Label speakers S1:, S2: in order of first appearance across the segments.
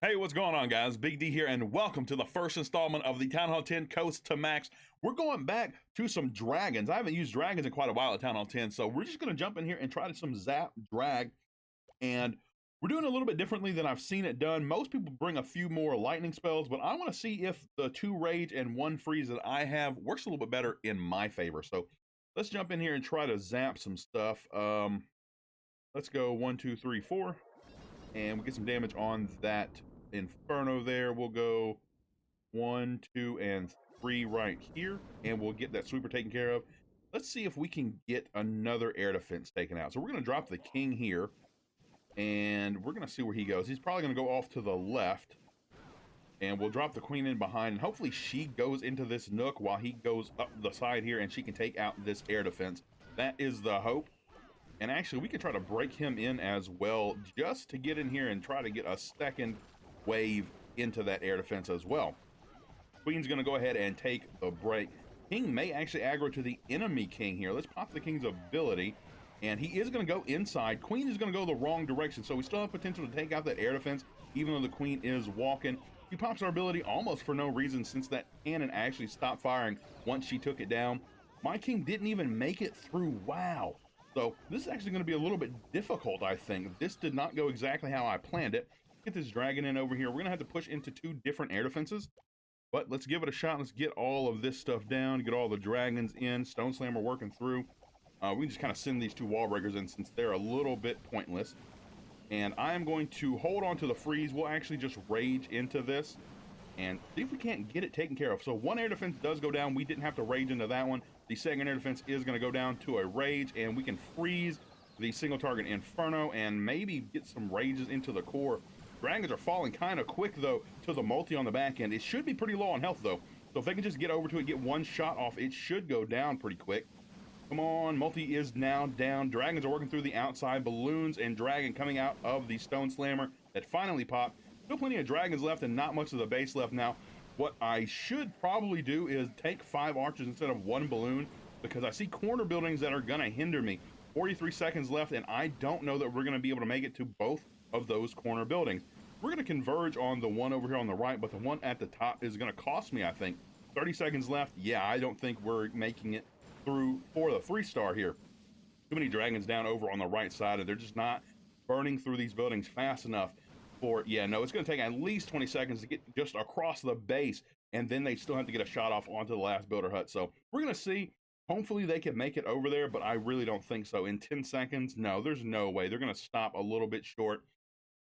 S1: Hey, what's going on, guys? Big D here, and welcome to the first installment of the Townhall 10 Coast to Max. We're going back to some dragons. I haven't used dragons in quite a while at Townhall 10, so we're just going to jump in here and try some zap drag. And we're doing it a little bit differently than I've seen it done. Most people bring a few more lightning spells, but I want to see if the 2 rage and 1 freeze that I have works a little bit better in my favor. So let's jump in here and try to zap some stuff. Let's go 1, 2, 3, 4, and we get some damage on that Inferno there. We'll go 1, 2, and 3 right here, and we'll get that sweeper taken care of. Let's see if we can get another air defense taken out. So we're going to drop the king here, and we're going to see where he goes. He's probably going to go off to the left, and we'll drop the queen in behind, and hopefully she goes into this nook while he goes up the side here, and she can take out this air defense. That is the hope. And actually, we can try to break him in as well, just to get in here and try to get a second wave into that air defense as well. Queen's going to go ahead and take the break. King may actually aggro to the enemy king here. Let's pop the king's ability, and he is going to go inside. Queen is going to go the wrong direction, so we still have potential to take out that air defense, even though the queen is walking. She pops our ability almost for no reason, since that cannon actually stopped firing once she took it down. My king didn't even make it through. Wow. So this is actually going to be a little bit difficult, I think. This did not go exactly how I planned it. Get this dragon in over here. We're going to have to push into 2 different air defenses, but let's give it a shot. Let's get all of this stuff down, get all the dragons in. Stone Slammer working through. We can just kind of send these 2 wall breakers in since they're a little bit pointless. And I am going to hold on to the freeze. We'll actually just rage into this and see if we can't get it taken care of. So 1 air defense does go down. We didn't have to rage into that one. The second air defense is going to go down to a rage, and we can freeze the single target Inferno and maybe get some rages into the core. Dragons are falling kind of quick, though, to the multi on the back end. It should be pretty low on health, though. So if they can just get over to it, get 1 shot off, it should go down pretty quick. Come on, multi is now down. Dragons are working through the outside. Balloons and dragon coming out of the Stone Slammer that finally popped. Still plenty of dragons left and not much of the base left now. What I should probably do is take 5 archers instead of 1 balloon, because I see corner buildings that are going to hinder me. 43 seconds left, and I don't know that we're going to be able to make it to both of those corner buildings. We're going to converge on the one over here on the right, but the one at the top is going to cost me, I think. 30 seconds left. Yeah, I don't think we're making it through for the 3-star here. Too many dragons down over on the right side, and they're just not burning through these buildings fast enough for, yeah, no, it's going to take at least 20 seconds to get just across the base, and then they still have to get a shot off onto the last builder hut. So we're going to see. Hopefully they can make it over there, but I really don't think so. In 10 seconds, no, there's no way. They're going to stop a little bit short.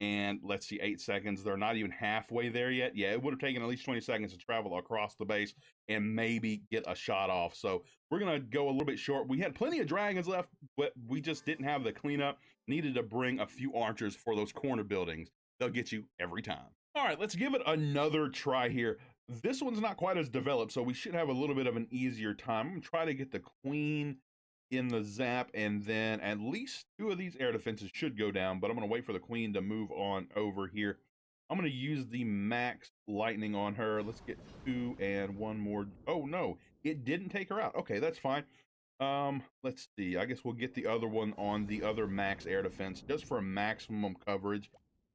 S1: And let's see, 8 seconds. They're not even halfway there yet. Yeah, it would have taken at least 20 seconds to travel across the base and maybe get a shot off. So we're going to go a little bit short. We had plenty of dragons left, but we just didn't have the cleanup. Needed to bring a few archers for those corner buildings. They'll get you every time. All right, let's give it another try here. This one's not quite as developed, so we should have a little bit of an easier time. I'm going to try to get the queen in the zap, and then at least 2 of these air defenses should go down, but I'm going to wait for the queen to move on over here. I'm going to use the max lightning on her. Let's get 2 and 1 more. Oh, no, it didn't take her out. Okay, that's fine. Let's see. I guess we'll get the other one on the other max air defense just for maximum coverage.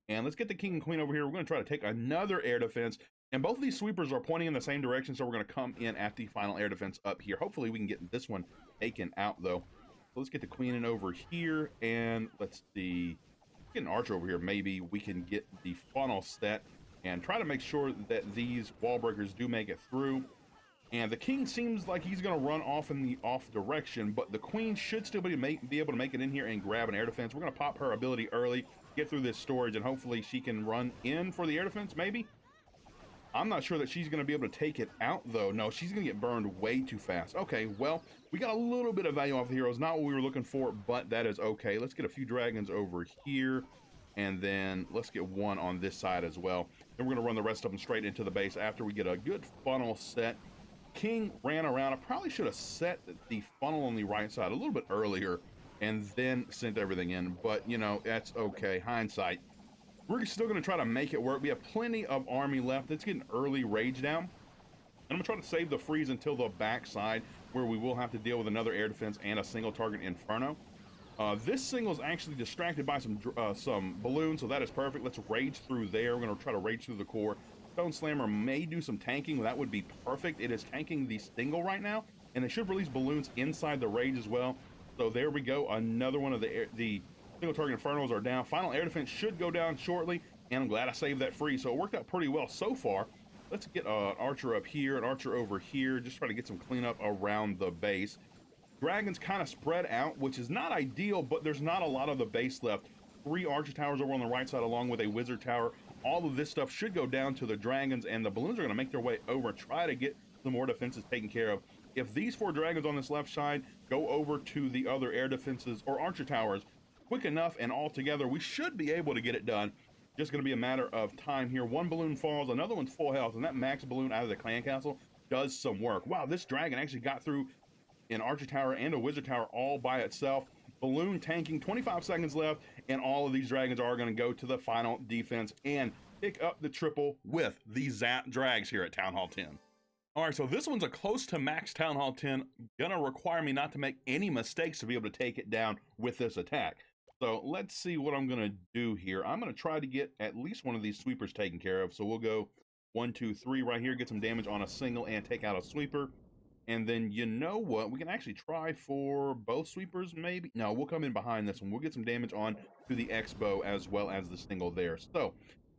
S1: And let's get the king and queen over here. We're going to try to take another air defense. And both of these sweepers are pointing in the same direction, so we're going to come in at the final air defense up here. Hopefully we can get this one taken out, though. So let's get the queen in over here, and let's see. Get an archer over here. Maybe we can get the funnel set and try to make sure that these wall breakers do make it through. And the king seems like he's going to run off in the off direction, but the queen should still be able to make it in here and grab an air defense. We're going to pop her ability early, get through this storage, and hopefully she can run in for the air defense, maybe. I'm not sure that she's going to be able to take it out, though. No, she's going to get burned way too fast. Okay, well, we got a little bit of value off the heroes. Not what we were looking for, but that is okay. Let's get a few dragons over here, and then let's get 1 on this side as well. Then we're going to run the rest of them straight into the base after we get a good funnel set. King ran around. I probably should have set the funnel on the right side a little bit earlier and then sent everything in, but, you know, that's okay. Hindsight. We're still going to try to make it work. We have plenty of army left. Let's get an early rage down. And I'm going to try to save the freeze until the back side, where we will have to deal with another air defense and a single target Inferno. This single is actually distracted by some balloons, so that is perfect. Let's rage through there. We're going to try to rage through the core. Stone Slammer may do some tanking. That would be perfect. It is tanking the single right now, and they should release balloons inside the rage as well. So there we go. Another one of the single target infernos are down. Final air defense should go down shortly, and I'm glad I saved that free. So it worked out pretty well so far. Let's get an archer up here, an archer over here. Just try to get some cleanup around the base. Dragons kind of spread out, which is not ideal, but there's not a lot of the base left. 3 archer towers over on the right side along with a wizard tower. All of this stuff should go down to the dragons, and the balloons are going to make their way over, try to get some more defenses taken care of. If these 4 dragons on this left side go over to the other air defenses or archer towers quick enough and all together, we should be able to get it done. Just going to be a matter of time here. One balloon falls, another one's full health, and that max balloon out of the clan castle does some work. Wow, this dragon actually got through an archer tower and a wizard tower all by itself. Balloon tanking, 25 seconds left, and all of these dragons are going to go to the final defense and pick up the triple with the Zap Drags here at Townhall 10. All right, so this one's a close to max Townhall 10. Gonna require me not to make any mistakes to be able to take it down with this attack. So let's see what I'm gonna do here. I'm gonna try to get at least one of these sweepers taken care of. So we'll go 1, 2, 3 right here, get some damage on a single and take out a sweeper. And then you know what? We can actually try for both sweepers, maybe. No, we'll come in behind this one. We'll get some damage on to the X-bow as well as the single there. So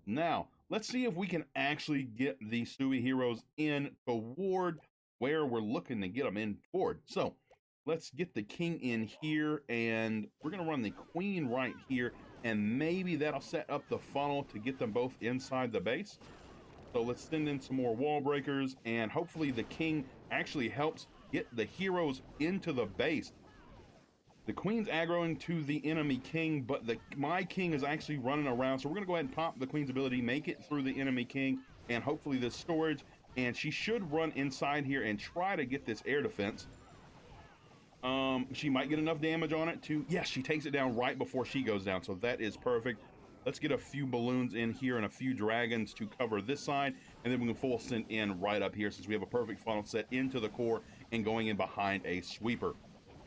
S1: now let's see if we can actually get the Stewie heroes in toward where we're looking to get them in toward. So let's get the king in here, and we're going to run the queen right here, and maybe that'll set up the funnel to get them both inside the base. So let's send in some more wall breakers, and hopefully the king actually helps get the heroes into the base. The queen's aggroing to the enemy king, but my king is actually running around. So we're going to go ahead and pop the queen's ability, make it through the enemy king, and hopefully this storage. And she should run inside here and try to get this air defense. She might get enough damage on it to, yes, she takes it down right before she goes down. So that is perfect. Let's get a few balloons in here and a few dragons to cover this side, and then we can full send in right up here since we have a perfect funnel set into the core and going in behind a sweeper.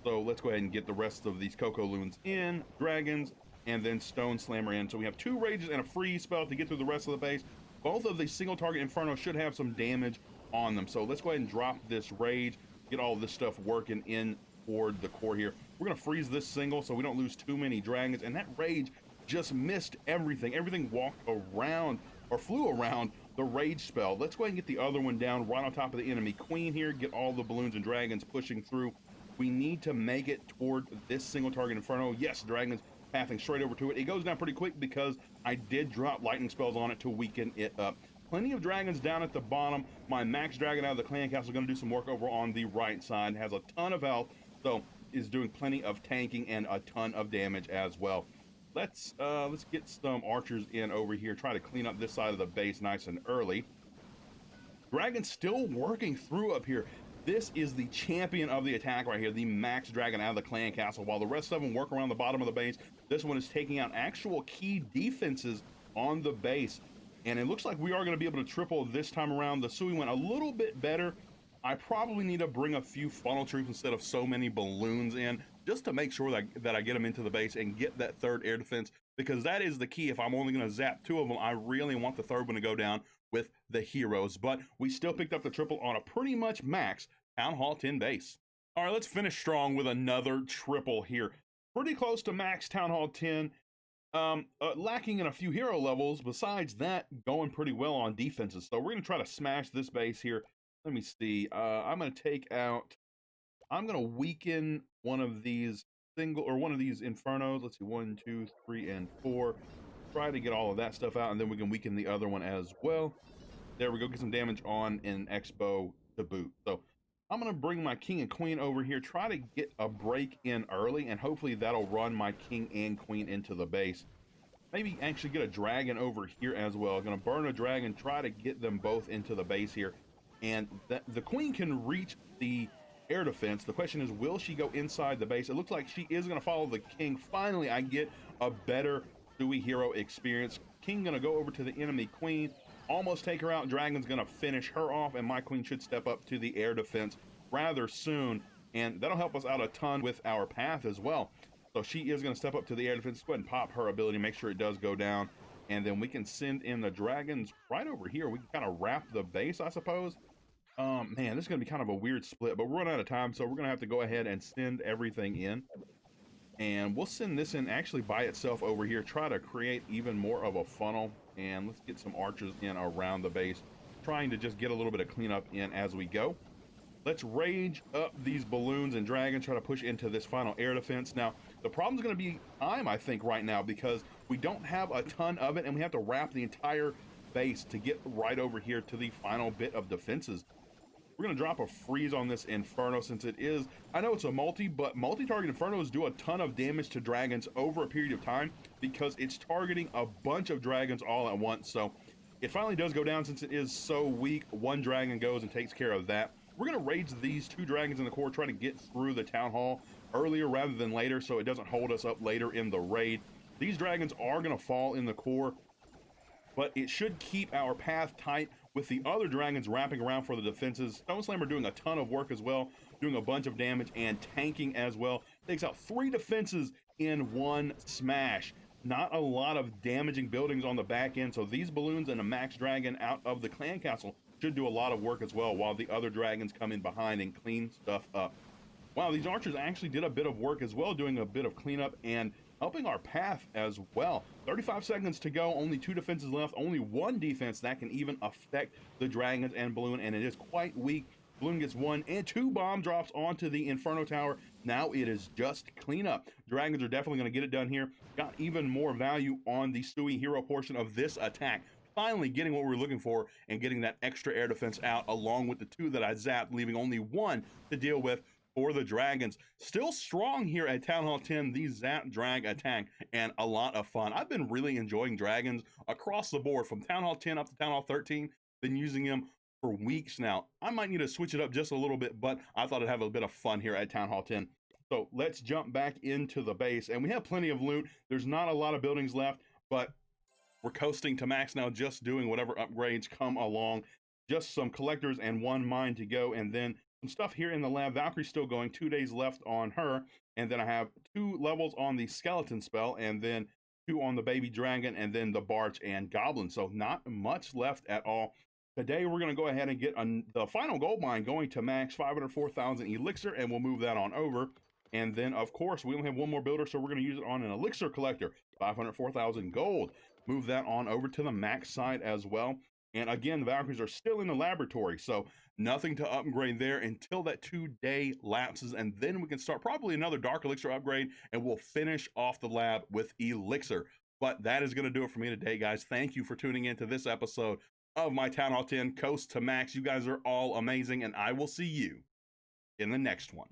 S1: So let's go ahead and get the rest of these Coco Loons in, dragons, and then Stone Slammer in. So we have 2 rages and a freeze spell to get through the rest of the base. Both of the single target Inferno should have some damage on them. So let's go ahead and drop this rage, get all of this stuff working in toward the core here. We're going to freeze this single so we don't lose too many dragons, and that rage just missed everything. Everything walked around or flew around the rage spell. Let's go ahead and get the other one down right on top of the enemy queen here. Get all the balloons and dragons pushing through. We need to make it toward this single target Inferno. Yes, dragons pathing straight over to it. It goes down pretty quick because I did drop lightning spells on it to weaken it up. Plenty of dragons down at the bottom. My max dragon out of the clan castle is going to do some work over on the right side. Has a ton of health, so is doing plenty of tanking and a ton of damage as well. Let's get some archers in over here, try to clean up this side of the base nice and early. Dragon's still working through up here. This is the champion of the attack right here, the max dragon out of the clan castle. While the rest of them work around the bottom of the base, this one is taking out actual key defenses on the base. And it looks like we are going to be able to triple this time around. The Sui went a little bit better. I probably need to bring a few funnel troops instead of so many balloons in, just to make sure that I get them into the base and get that third air defense, because that is the key. If I'm only going to zap 2 of them, I really want the third one to go down with the heroes. But we still picked up the triple on a pretty much max Townhall 10 base. All right, let's finish strong with another triple here. Pretty close to max Townhall 10. Lacking in a few hero levels. Besides that, going pretty well on defenses. So we're going to try to smash this base here. Let me see. I'm going to weaken one of these infernos. Let's see, 1, 2, 3, and 4. Try to get all of that stuff out, and then we can weaken the other one as well. There we go. Get some damage on an X-bow to boot. So I'm going to bring my king and queen over here, try to get a break in early, and hopefully that'll run my king and queen into the base. Maybe actually get a dragon over here as well. Going to burn a dragon, try to get them both into the base here. And the queen can reach the air defense. The question is, will she go inside the base? It looks like she is going to follow the king. Finally, I get a better Stewie hero experience. King going to go over to the enemy queen, almost take her out. Dragon's going to finish her off, and my queen should step up to the air defense rather soon, and that'll help us out a ton with our path as well. So she is going to step up to the air defense. Go ahead and pop her ability, make sure it does go down. And then we can send in the dragons right over here. We can kind of wrap the base, I suppose. Man, this is going to be kind of a weird split, but we're running out of time, so we're going to have to go ahead and send everything in. And we'll send this in actually by itself over here, try to create even more of a funnel. And let's get some archers in around the base, trying to just get a little bit of cleanup in as we go. Let's rage up these balloons and dragons, try to push into this final air defense. Now, the problem's going to be time, I think, right now, because we don't have a ton of it, and we have to wrap the entire base to get right over here to the final bit of defenses. We're going to drop a freeze on this Inferno since it is, I know it's a multi, but multi-target Infernos do a ton of damage to dragons over a period of time because it's targeting a bunch of dragons all at once. So it finally does go down since it is so weak. One dragon goes and takes care of that. We're going to rage these two dragons in the core, try to get through the Town Hall earlier rather than later so it doesn't hold us up later in the raid. These dragons are going to fall in the core, but it should keep our path tight with the other dragons wrapping around for the defenses. Stone Slammer doing a ton of work as well, doing a bunch of damage and tanking as well. Takes out 3 defenses in one smash. Not a lot of damaging buildings on the back end, so these balloons and a max dragon out of the clan castle should do a lot of work as well, while the other dragons come in behind and clean stuff up. Wow, these archers actually did a bit of work as well, doing a bit of cleanup and helping our path as well. 35 seconds to go, only 2 defenses left, only 1 defense that can even affect the dragons and balloon, and it is quite weak. Balloon gets 1 and 2 bomb drops onto the Inferno Tower. Now it is just cleanup. Dragons are definitely going to get it done here. Got even more value on the Stewie hero portion of this attack. Finally getting what we were looking for and getting that extra air defense out along with the 2 that I zapped, leaving only 1 to deal with for the dragons. Still strong here at Town Hall 10, the zap drag attack, and a lot of fun. I've been really enjoying dragons across the board from Town Hall 10 up to Town Hall 13. Been using them for weeks now. I might need to switch it up just a little bit, but I thought I'd have a bit of fun here at Town Hall 10. So let's jump back into the base, and we have plenty of loot. There's not a lot of buildings left, but we're coasting to max now, just doing whatever upgrades come along. Just some collectors and 1 mine to go, and then some stuff here in the lab. Valkyrie's still going, 2 days left on her, and then I have 2 levels on the skeleton spell, and then 2 on the baby dragon, and then the barch and goblin. So not much left at all. Today we're going to go ahead and get the final gold mine going to max 504,000 elixir, and we'll move that on over. And then, of course, we only have 1 more builder, so we're going to use it on an elixir collector. 504,000 gold. Move that on over to the max side as well. And again, the Valkyries are still in the laboratory, so nothing to upgrade there until that 2-day lapses. And then we can start probably another Dark Elixir upgrade, and we'll finish off the lab with Elixir. But that is going to do it for me today, guys. Thank you for tuning into this episode of my Town Hall 10 Coast to Max. You guys are all amazing, and I will see you in the next one.